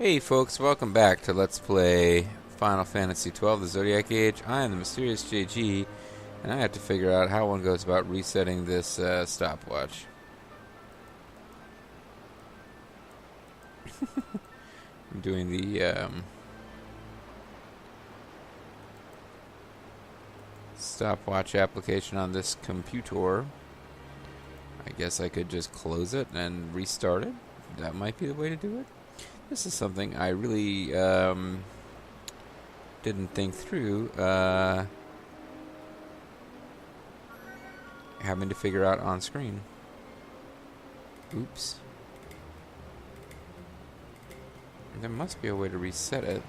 Hey folks, welcome back to Let's Play Final Fantasy XII, the Zodiac Age. I am the MysteriousJG, and I have to figure out how one goes about resetting this stopwatch. I'm doing the stopwatch application on this computer. I guess I could just close it and restart it. That might be the way to do it. This is something I really didn't think through, having to figure out on screen. Oops. There must be a way to reset it.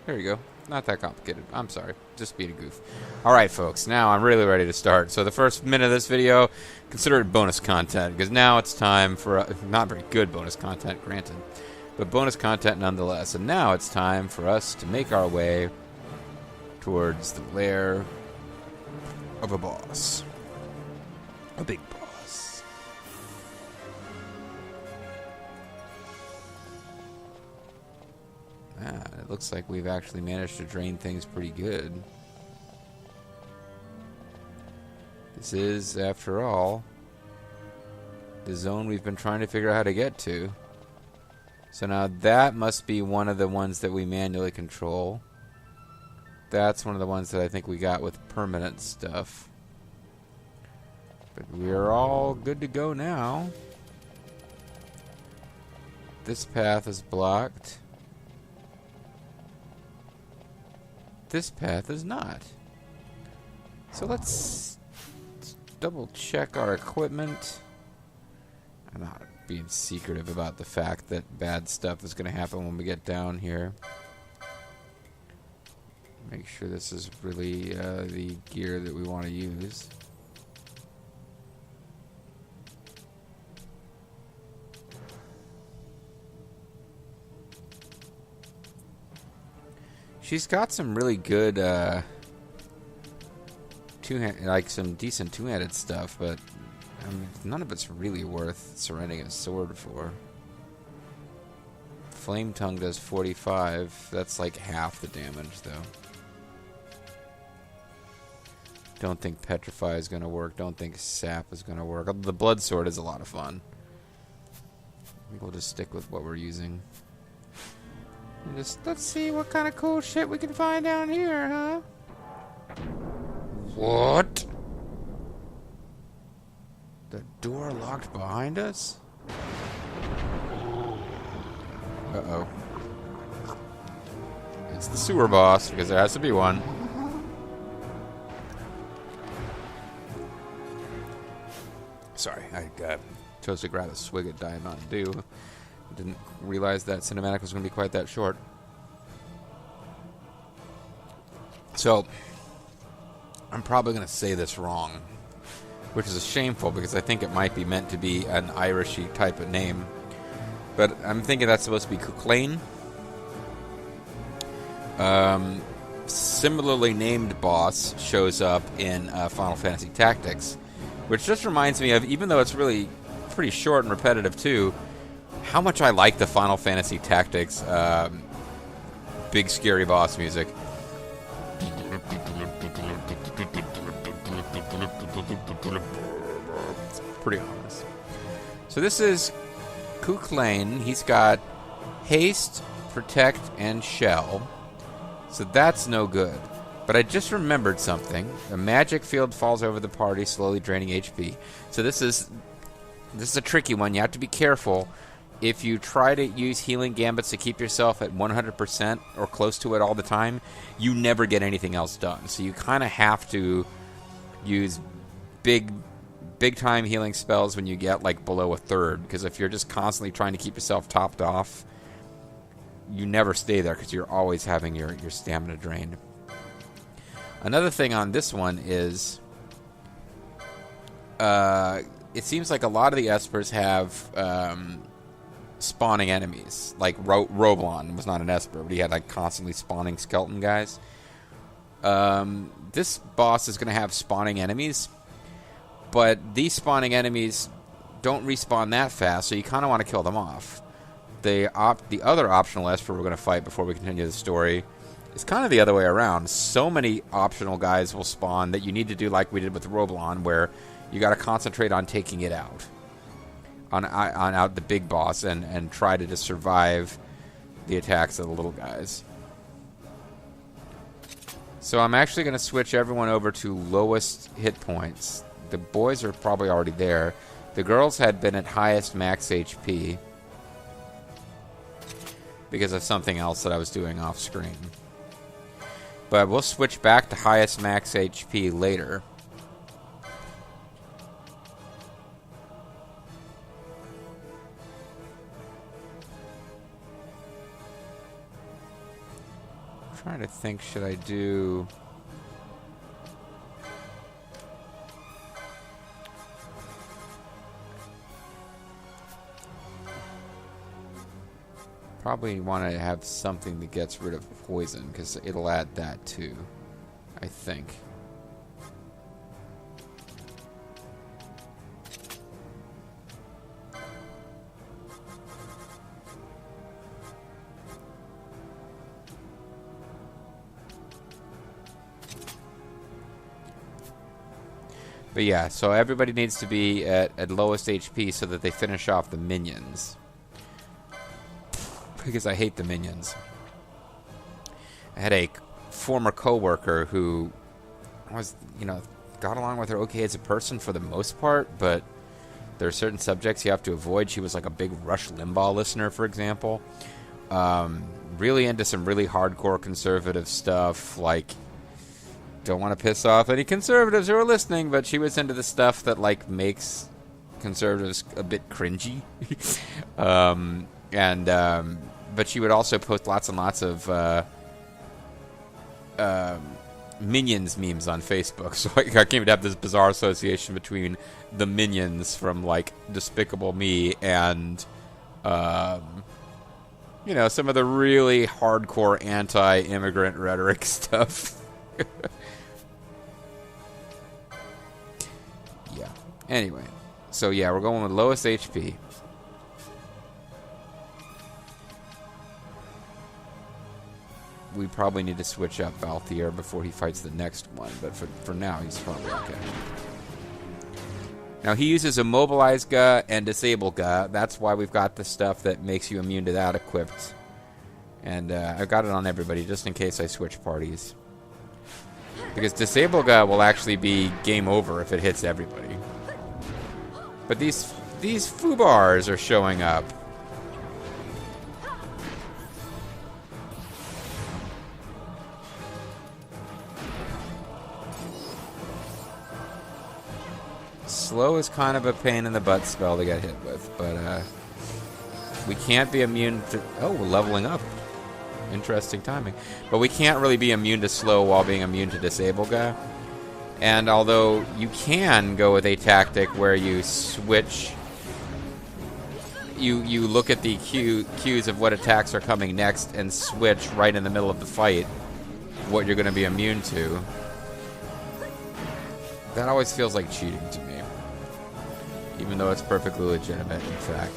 There you go. Not that complicated. I'm sorry. Just being a goof. Alright, folks. Now I'm really ready to start. So the first minute of this video, consider it bonus content, because now it's time for... not very good bonus content, granted. But bonus content nonetheless. And now it's time for us to make our way towards the lair of a boss. A big boss. It looks like we've actually managed to drain things pretty good. This is, after all, the zone we've been trying to figure out how to get to. So now that must be one of the ones that we manually control. That's one of the ones that I think we got with permanent stuff. But we're all good to go now. This path is blocked. This path is not. So let's double check our equipment. I'm not being secretive about the fact that bad stuff is going to happen when we get down here. Make sure this is really the gear that we want to use. She's got some really good, some decent two-handed stuff, but I mean, none of it's really worth surrendering a sword for. Flame Tongue does 45. That's like half the damage, though. Don't think Petrify is going to work. Don't think Sap is going to work. The Blood Sword is a lot of fun. I think we'll just stick with what we're using. Let's see what kind of cool shit we can find down here, huh? What? The door locked behind us? Uh-oh. It's the sewer boss, because there has to be one. Sorry, I chose to grab a swig of Diet Mountain Dew. Didn't realize that cinematic was going to be quite that short. So, I'm probably going to say this wrong, which is shameful because I think it might be meant to be an Irishy type of name. But I'm thinking that's supposed to be Cúchulainn. Similarly named boss shows up in Final Fantasy Tactics, which just reminds me of, even though it's really pretty short and repetitive too, how much I like the Final Fantasy Tactics big scary boss music. It's pretty ominous. So this is Cúchulainn. He's got haste, protect, and shell. So that's no good. But I just remembered something. A magic field falls over the party, slowly draining HP. So this is a tricky one. You have to be careful. If you try to use healing gambits to keep yourself at 100% or close to it all the time, you never get anything else done. So you kind of have to use big time healing spells when you get like below a third, because if you're just constantly trying to keep yourself topped off, you never stay there because you're always having your stamina drained. Another thing on this one is it seems like a lot of the Espers have spawning enemies. Like Roblon was not an Esper, but he had like constantly spawning skeleton guys. This boss is going to have spawning enemies, but these spawning enemies don't respawn that fast, so you kind of want to kill them off. The other optional Esper we're going to fight before we continue the story is kind of the other way around. So many optional guys will spawn that you need to do like we did with Roblon, where you got to concentrate on taking it out. On out the big boss and try to just survive the attacks of the little guys. So I'm actually going to switch everyone over to lowest hit points. The boys are probably already there. The girls had been at highest max HP because of something else that I was doing off screen. But we'll switch back to highest max HP later. I'm trying to think, should I do... Probably want to have something that gets rid of poison, because it'll add that too, I think. But yeah, so everybody needs to be at lowest HP so that they finish off the minions. Because I hate the minions. I had a former coworker who was, got along with her okay as a person for the most part, but there are certain subjects you have to avoid. She was like a big Rush Limbaugh listener, for example. Really into some really hardcore conservative stuff, like, don't want to piss off any conservatives who are listening, but she was into the stuff that, like, makes conservatives a bit cringy. But she would also post lots and lots of Minions memes on Facebook. So I came to have this bizarre association between the Minions from, like, Despicable Me and, some of the really hardcore anti-immigrant rhetoric stuff. Yeah. Anyway. So, yeah, we're going with lowest HP. We probably need to switch up Balthier before he fights the next one, but for now, he's probably okay. Now, he uses Immobilize Ga and Disable Ga. That's why we've got the stuff that makes you immune to that equipped. And I've got it on everybody, just in case I switch parties. Because Disable Ga will actually be game over if it hits everybody. But these Fubars are showing up. Slow is kind of a pain in the butt spell to get hit with, but we can't be immune to... Oh, we're leveling up. Interesting timing. But we can't really be immune to slow while being immune to Disable Guy. And although you can go with a tactic where you switch... You look at the cues of what attacks are coming next and switch right in the middle of the fight what you're going to be immune to. That always feels like cheating to me. Even though it's perfectly legitimate, in fact.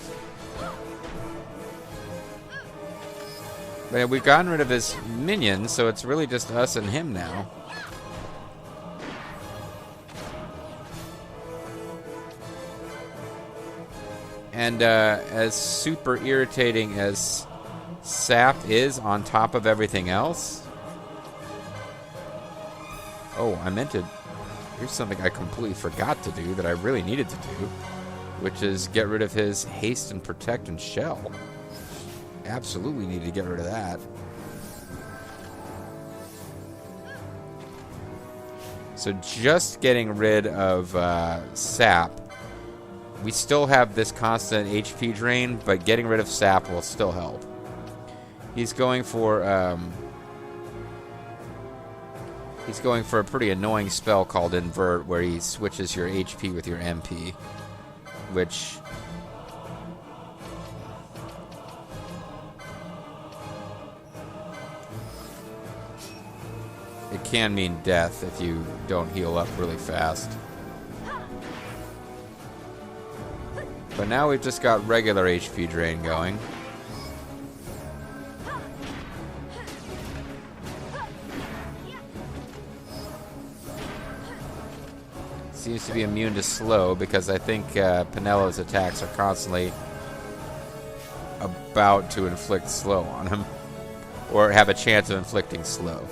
But we've gotten rid of his minions, so it's really just us and him now. And as super irritating as Sap is on top of everything else... Oh, I meant to... Here's something I completely forgot to do that I really needed to do, which is get rid of his haste and protect and shell. Absolutely need to get rid of that. So just getting rid of Sap. We still have this constant HP drain, but getting rid of Sap will still help. He's going for a pretty annoying spell called Invert, where he switches your HP with your MP, which... It can mean death if you don't heal up really fast. But now we've just got regular HP drain going. Seems to be immune to slow because I think Penello's attacks are constantly about to inflict slow on him. Or have a chance of inflicting slow.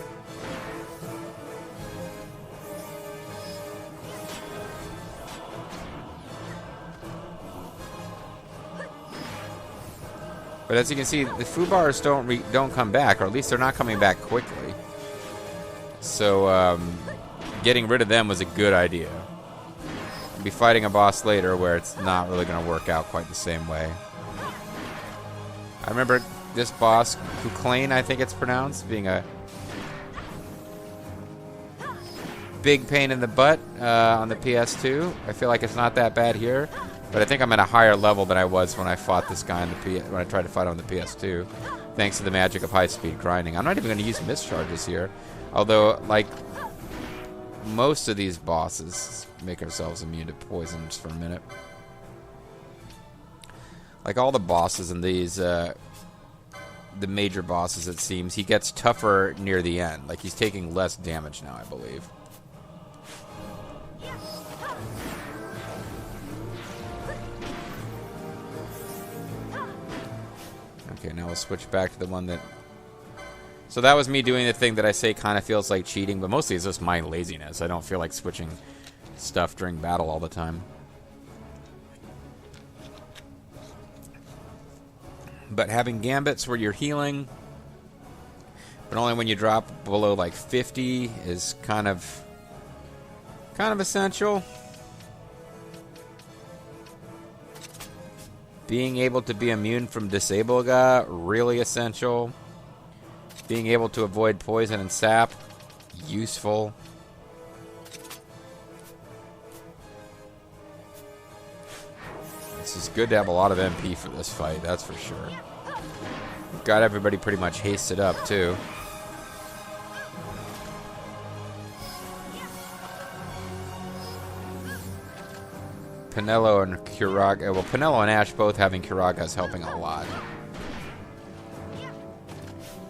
But as you can see, the Fubars don't come back, or at least they're not coming back quickly. So getting rid of them was a good idea. I'll be fighting a boss later where it's not really going to work out quite the same way. I remember this boss, Cúchulainn, I think it's pronounced, being a big pain in the butt on the PS2. I feel like it's not that bad here. But I think I'm at a higher level than I was when I fought this guy on the when I tried to fight on the PS2, thanks to the magic of high-speed grinding. I'm not even going to use mischarges here, although, like most of these bosses, make ourselves immune to poisons for a minute. Like all the bosses in these, the major bosses, it seems, he gets tougher near the end. Like he's taking less damage now, I believe. Okay, now we'll switch back to the one that... So that was me doing the thing that I say kind of feels like cheating, but mostly it's just my laziness. I don't feel like switching stuff during battle all the time. But having gambits where you're healing, but only when you drop below like 50 is kind of essential. Being able to be immune from Disablega, really essential. Being able to avoid poison and sap, useful. This is good to have a lot of MP for this fight, that's for sure. Got everybody pretty much hasted up, too. Penello and Curaga. Well, Penello and Ash both having Curaga is helping a lot.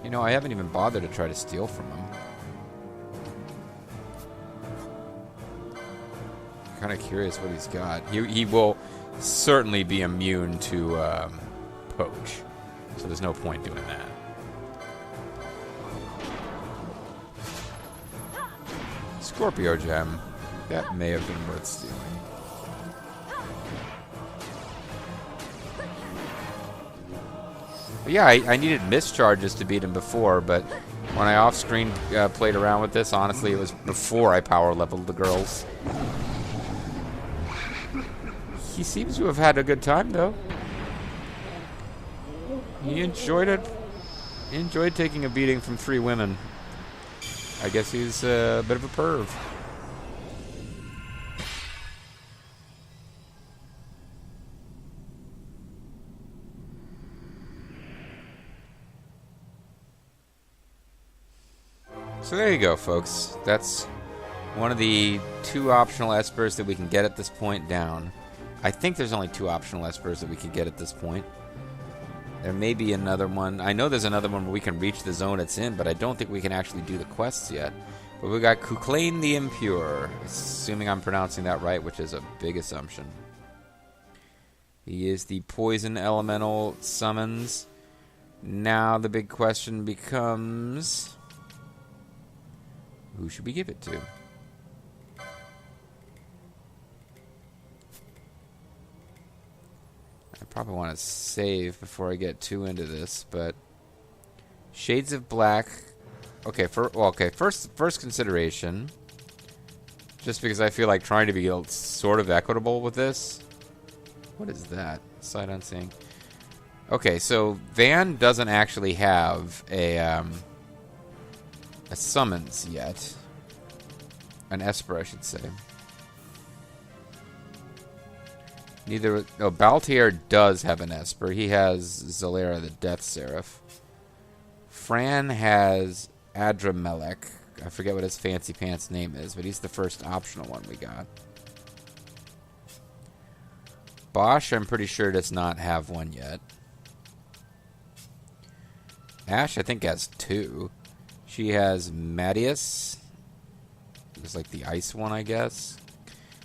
You know, I haven't even bothered to try to steal from him. Kind of curious what he's got. He will certainly be immune to poach, so there's no point doing that. Scorpio Gem. That may have been worth stealing. But yeah, I needed mischarges to beat him before, but when I off-screen played around with this, honestly, it was before I power leveled the girls. He seems to have had a good time, though. He enjoyed it. He enjoyed taking a beating from 3 women. I guess he's a bit of a perv. So there you go, folks. That's one of the 2 optional espers that we can get at this point down. I think there's only 2 optional espers that we can get at this point. There may be another one. I know there's another one where we can reach the zone it's in, but I don't think we can actually do the quests yet. But we got Cúchulainn the Impure, assuming I'm pronouncing that right, which is a big assumption. He is the poison elemental summons. Now the big question becomes... who should we give it to? I probably want to save before I get too into this, but Shades of Black. Okay, first consideration. Just because I feel like trying to be sort of equitable with this. What is that? Sight unseen. Okay, so Van doesn't actually have a summons yet. An Esper, I should say. Neither... Oh, Baltier does have an Esper. He has Zalera the Death Seraph. Fran has Adramelech. I forget what his fancy pants name is, but he's the first optional one we got. Bosch, I'm pretty sure, does not have one yet. Ash, I think, has 2. She has Marius. It's like the ice one, I guess.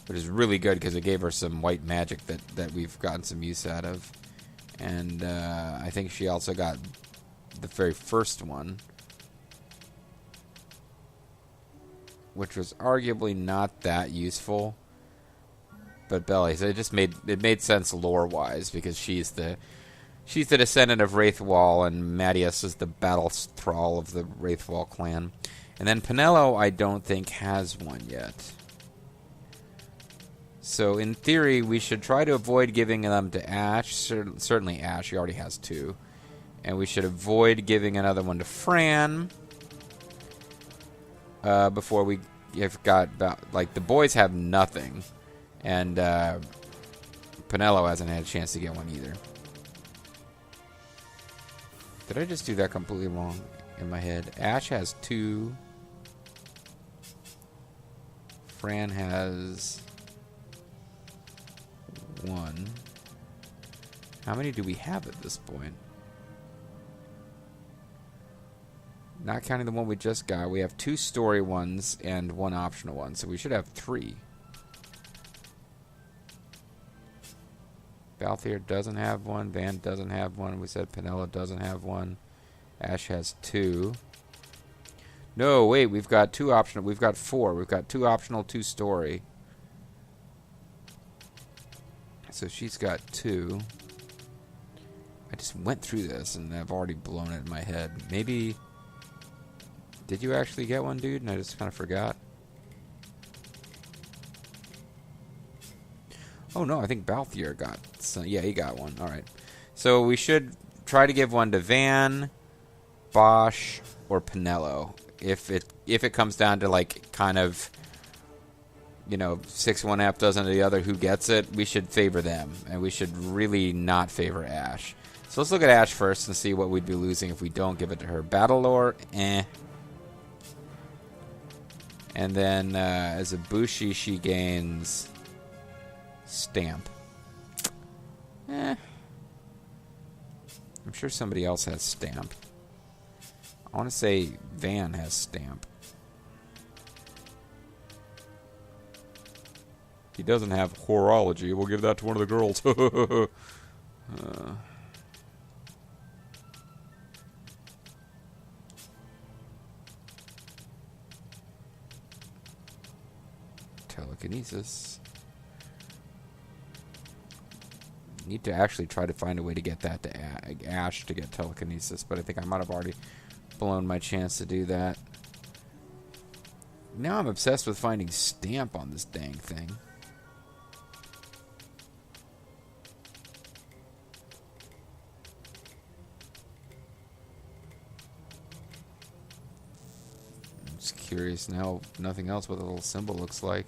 Which is really good because it gave her some white magic that we've gotten some use out of. And I think she also got the very first one, which was arguably not that useful. But Belly, so it made sense lore-wise because she's the descendant of Wraithwall, and Marius is the battle thrall of the Wraithwall clan. And then Penelo, I don't think has one yet. So in theory, we should try to avoid giving them to Ash. Certainly Ash, he already has 2. And we should avoid giving another one to Fran. Before we have got, like, the boys have nothing. And Penelo hasn't had a chance to get one either. Did I just do that completely wrong in my head? Ash has 2. Fran has 1. How many do we have at this point? Not counting the one we just got, we have 2 story ones and 1 optional one, so we should have 3. Balthier doesn't have one. Van doesn't have one. We said Penelo doesn't have one. Ash has 2. No, wait, we've got 2 optional. We've got 4. We've got 2 optional, 2 story. So she's got 2. I just went through this and I've already blown it in my head. Maybe... Did you actually get one, dude? And I just kind of forgot. Oh, no, I think Balthier got some. Yeah, he got one. All right. So we should try to give one to Van, Bosch, or Penelo. If it comes down to, like, kind of, you know, 6 one half dozen of the other who gets it, we should favor them. And we should really not favor Ash. So let's look at Ash first and see what we'd be losing if we don't give it to her. Battle Lore, eh. And then as a Bushi, she gains Stamp. Eh. I'm sure somebody else has Stamp. I want to say Van has Stamp. He doesn't have Horology. We'll give that to one of the girls. Telekinesis. Need to actually try to find a way to get that to Ash to get telekinesis, but I think I might have already blown my chance to do that. Now I'm obsessed with finding Stamp on this dang thing. I'm just curious now, if nothing else, what the little symbol looks like.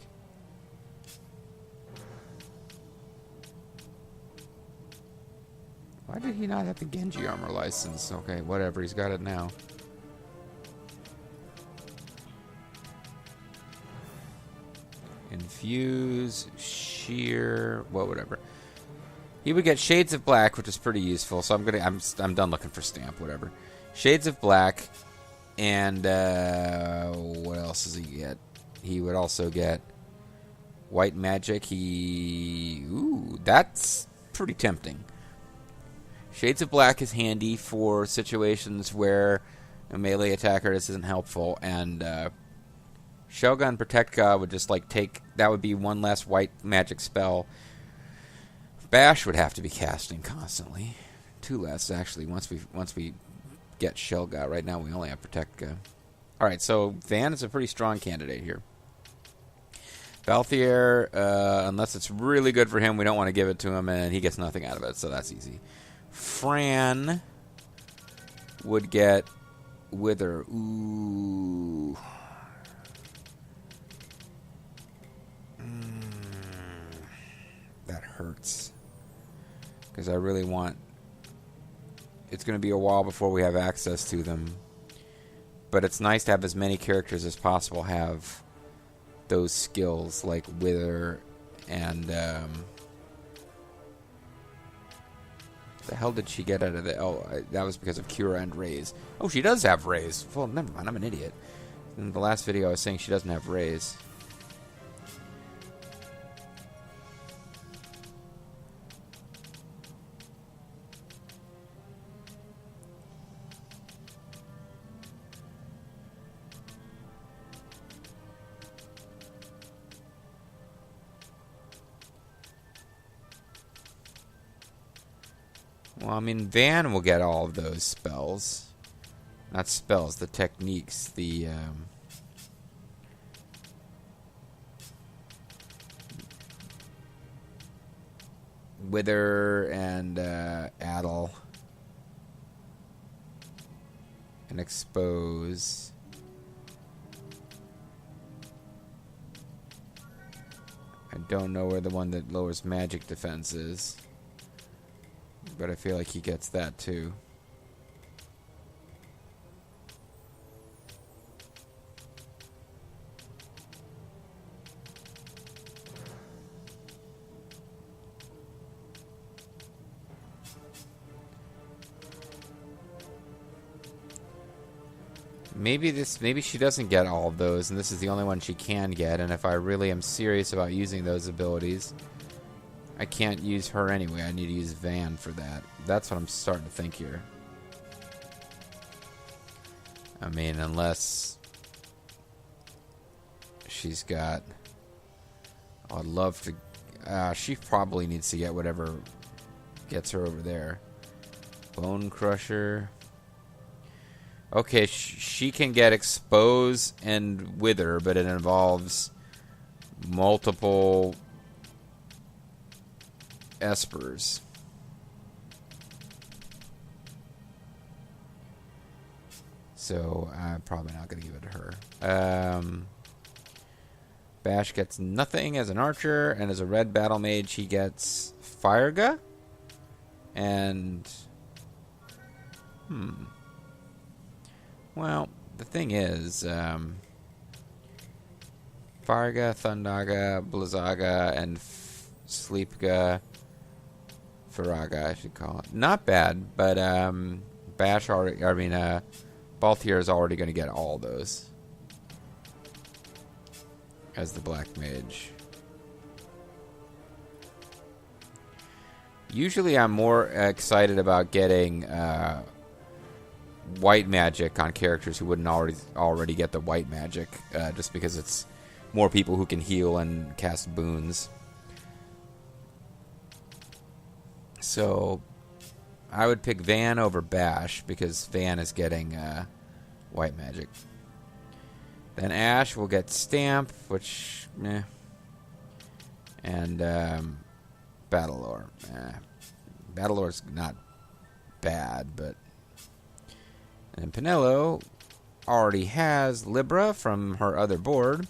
Why did he not have the Genji armor license? Okay, whatever. He's got it now. Infuse, sheer, well, whatever. He would get Shades of Black, which is pretty useful. So I'm done looking for Stamp. Whatever. Shades of Black, and what else does he get? He would also get White Magic. Ooh, that's pretty tempting. Shades of Black is handy for situations where a melee attacker isn't helpful, and Shellgun Protect God would just like that would be one less white magic spell. Bash would have to be casting constantly. 2 less actually once we get Shell God. Right now we only have Protect God. Alright, so Van is a pretty strong candidate here. Balthier, unless it's really good for him, we don't want to give it to him, and he gets nothing out of it, so that's easy. Fran would get Wither. Ooh. That hurts. Because I really want... It's going to be a while before we have access to them. But it's nice to have as many characters as possible have those skills, like Wither and... The hell did she get out of the... Oh, that was because of Cura and Raise. Oh, she does have Raise. Well, never mind. I'm an idiot. In the last video, I was saying she doesn't have Raise. Well, I mean, Van will get all of those spells. Not spells, the techniques, the... Wither and Addle. And Expose. I don't know where the one that lowers magic defense is. But I feel like he gets that too. Maybe she doesn't get all of those, and this is the only one she can get, and if I really am serious about using those abilities, I can't use her anyway. I need to use Van for that. That's what I'm starting to think here. I mean, unless she's got... Oh, I'd love to... she probably needs to get whatever gets her over there. Bone Crusher... Okay, she can get Expose and Wither, but it involves multiple Espers. So I'm probably not going to give it to her. Bash gets nothing as an archer, and as a red battle mage, he gets Fireguh. And... Well, the thing is, Fireguh, Thundaga, Blizzaga, and Sleepguh, Faraga, I should call it. Not bad, but Bash already, I mean, Balthier is already going to get all those as the Black Mage. Usually I'm more excited about getting white magic on characters who wouldn't already get the white magic, just because it's more people who can heal and cast boons. So I would pick Van over Bash because Van is getting white magic. Then Ash will get Stamp, which meh. And Battlelore. Battlelore's not bad, but... And Pinello already has Libra from her other board.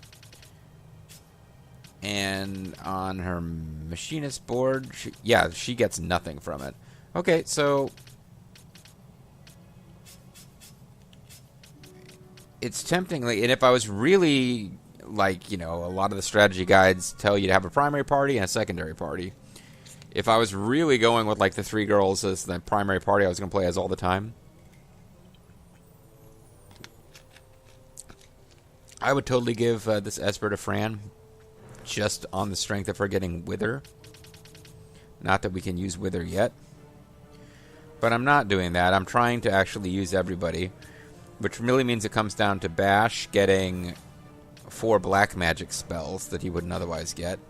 And on her Machinist board, she gets nothing from it. Okay, so... It's tempting, and if I was really, like, you know, a lot of the strategy guides tell you to have a primary party and a secondary party. If I was really going with, like, the three girls as the primary party I was going to play as all the time, I would totally give this Esper to Fran, just on the strength of her getting Wither. Not that we can use Wither yet. But I'm not doing that. I'm trying to actually use everybody, which really means it comes down to Bash getting 4 black magic spells that he wouldn't otherwise get,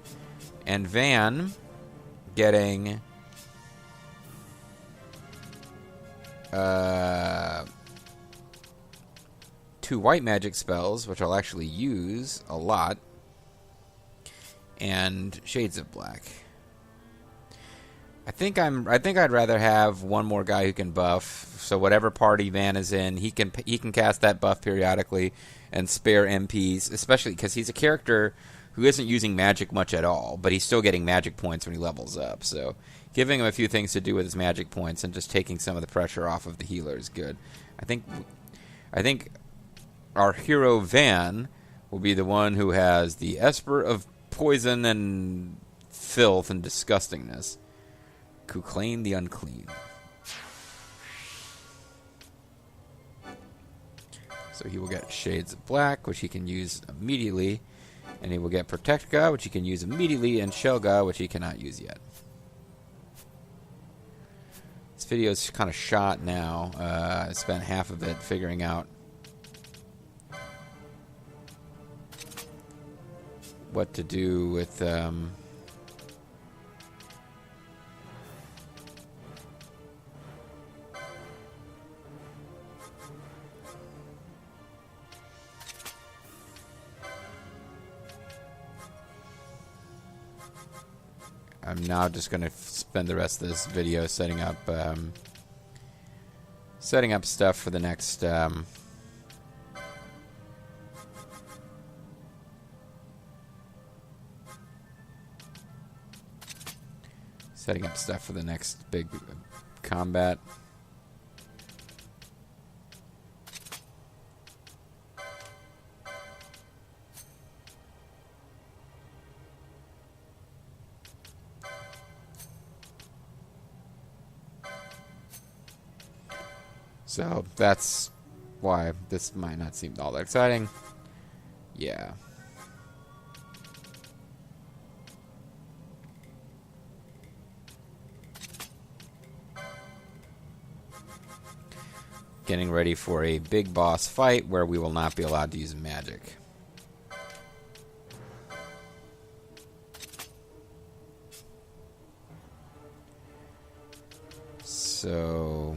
and Van getting 2 white magic spells, which I'll actually use a lot, and Shades of Black. I think I'd rather have one more guy who can buff. So whatever party Van is in, he can cast that buff periodically and spare MPs, especially because he's a character who isn't using magic much at all, but he's still getting magic points when he levels up. So giving him a few things to do with his magic points and just taking some of the pressure off of the healer is good. I think our hero Van will be the one who has the Esper of poison and filth and disgustingness. Cúchulainn the Unclean. So he will get Shades of Black, which he can use immediately. And he will get Protect God, which he can use immediately, and Shell God, which he cannot use yet. This video is kind of shot now. I spent half of it figuring out what to do with I'm now just going to spend the rest of this video setting up stuff for the next big combat. So that's why this might not seem all that exciting. Yeah. Getting ready for a big boss fight where we will not be allowed to use magic. So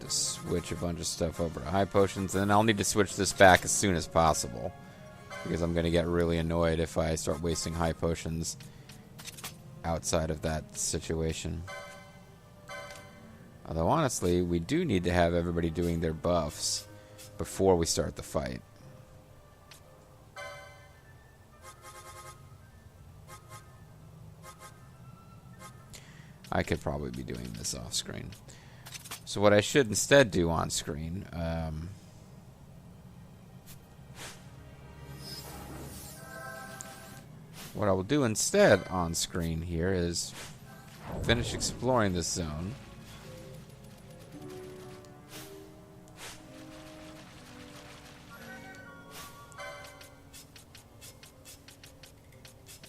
switch a bunch of stuff over to high potions, and then I'll need to switch this back as soon as possible, because I'm going to get really annoyed if I start wasting high potions outside of that situation. Although honestly, we do need to have everybody doing their buffs before we start the fight. I could probably be doing this off screen. So what I should instead do on screen, what I will do instead on screen here is finish exploring this zone.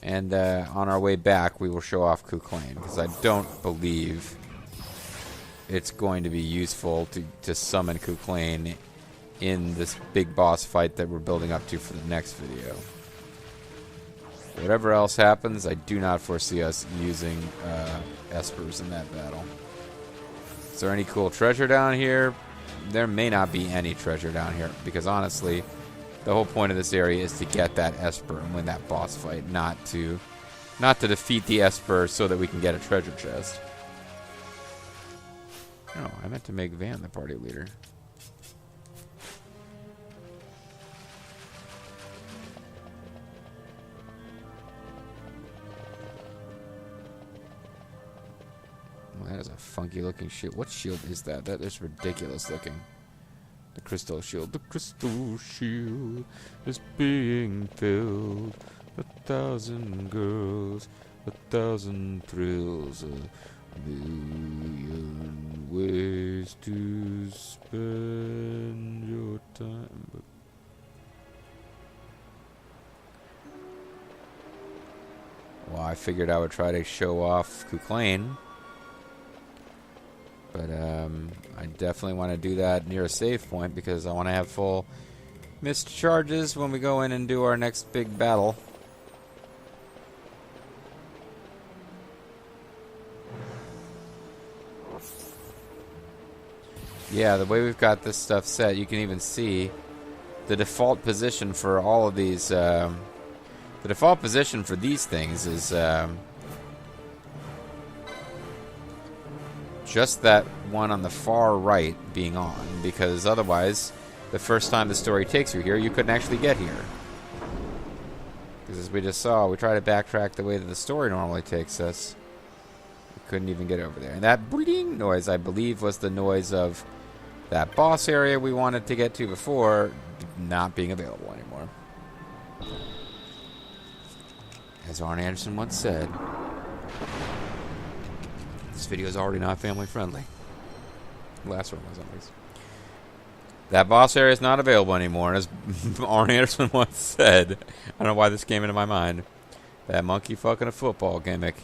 And on our way back, we will show off Cúchulainn, because I don't believe it's going to be useful to summon Cúchulainn in this big boss fight that we're building up to for the next video. Whatever else happens, I do not foresee us using Espers in that battle. Is there any cool treasure down here? There may not be any treasure down here, because honestly, the whole point of this area is to get that Esper and win that boss fight, not to defeat the Esper so that we can get a treasure chest. No, I meant to make Van the party leader. Well, that is a funky looking shield. What shield is that? That is ridiculous looking. The crystal shield. The crystal shield is being filled. 1,000 girls, 1,000 thrills. 1,000,000 ways to spend your time. Well, I figured I would try to show off Cúchulainn, but I definitely want to do that near a save point, because I want to have full missed charges when we go in and do our next big battle. Yeah, the way we've got this stuff set, you can even see the default position for all of these. The default position for these things is just that one on the far right being on, because otherwise, the first time the story takes you here, you couldn't actually get here. Because as we just saw, we try to backtrack the way that the story normally takes us. We couldn't even get over there. And that bleeding noise, I believe, was the noise of that boss area we wanted to get to before not being available anymore. As Arn Anderson once said, this video is already not family friendly. The last one was at least. That boss area is not available anymore, and as Arn Anderson once said, I don't know why this came into my mind, that monkey fucking a football gimmick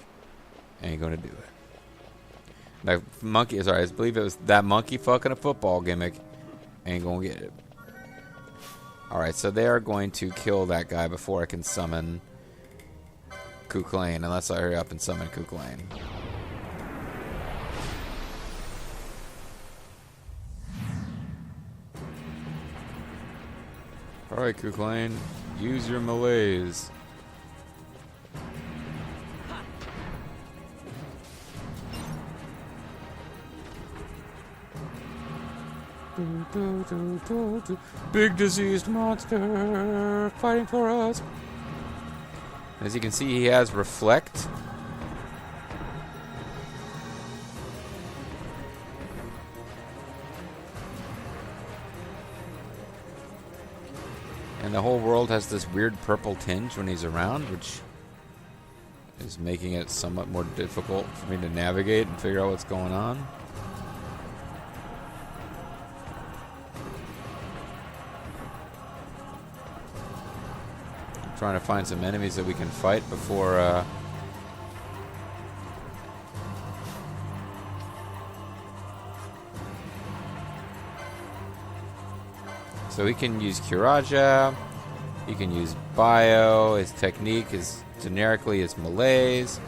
ain't gonna do it. That monkey, sorry, I believe it was that monkey fucking a football gimmick ain't gonna get it. Alright, so they are going to kill that guy before I can summon Cúchulainn, unless I hurry up and summon Cúchulainn. Alright, Cúchulainn, use your malaise. Big diseased monster fighting for us. As you can see, he has reflect. And the whole world has this weird purple tinge when he's around, which is making it somewhat more difficult for me to navigate and figure out what's going on. I'm trying to find some enemies that we can fight before so he can use Curaja, he can use Bio, his technique is generically his malaise,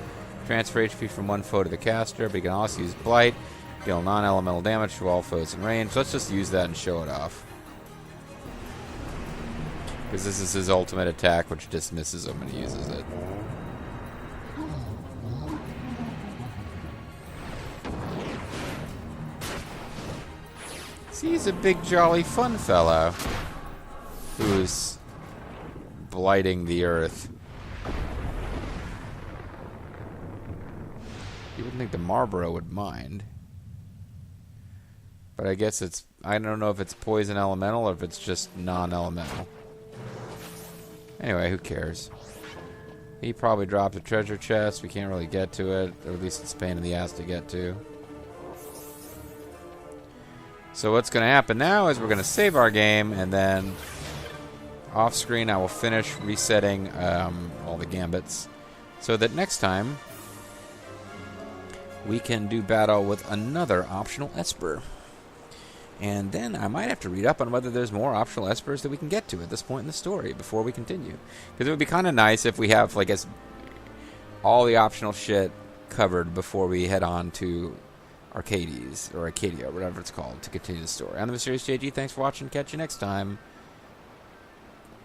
transfer HP from one foe to the caster, but he can also use Blight, deal non-elemental damage to all foes in range. Let's just use that and show it off. Because this is his ultimate attack, which dismisses him when he uses it. See, he's a big, jolly, fun fellow who's blighting the earth. You wouldn't think the Marlboro would mind. But I guess it's... I don't know if it's poison elemental or if it's just non-elemental. Anyway, who cares? He probably dropped a treasure chest. We can't really get to it. Or at least it's a pain in the ass to get to. So what's going to happen now is we're going to save our game, and then off screen I will finish resetting all the gambits so that next time we can do battle with another optional Esper. And then I might have to read up on whether there's more optional Espers that we can get to at this point in the story before we continue. Because it would be kind of nice if we have, like, all the optional shit covered before we head on to Arcades, or Arcadia, or whatever it's called, to continue the story. I'm the MysteriousJG. Thanks for watching. Catch you next time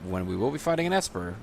when we will be fighting an Esper.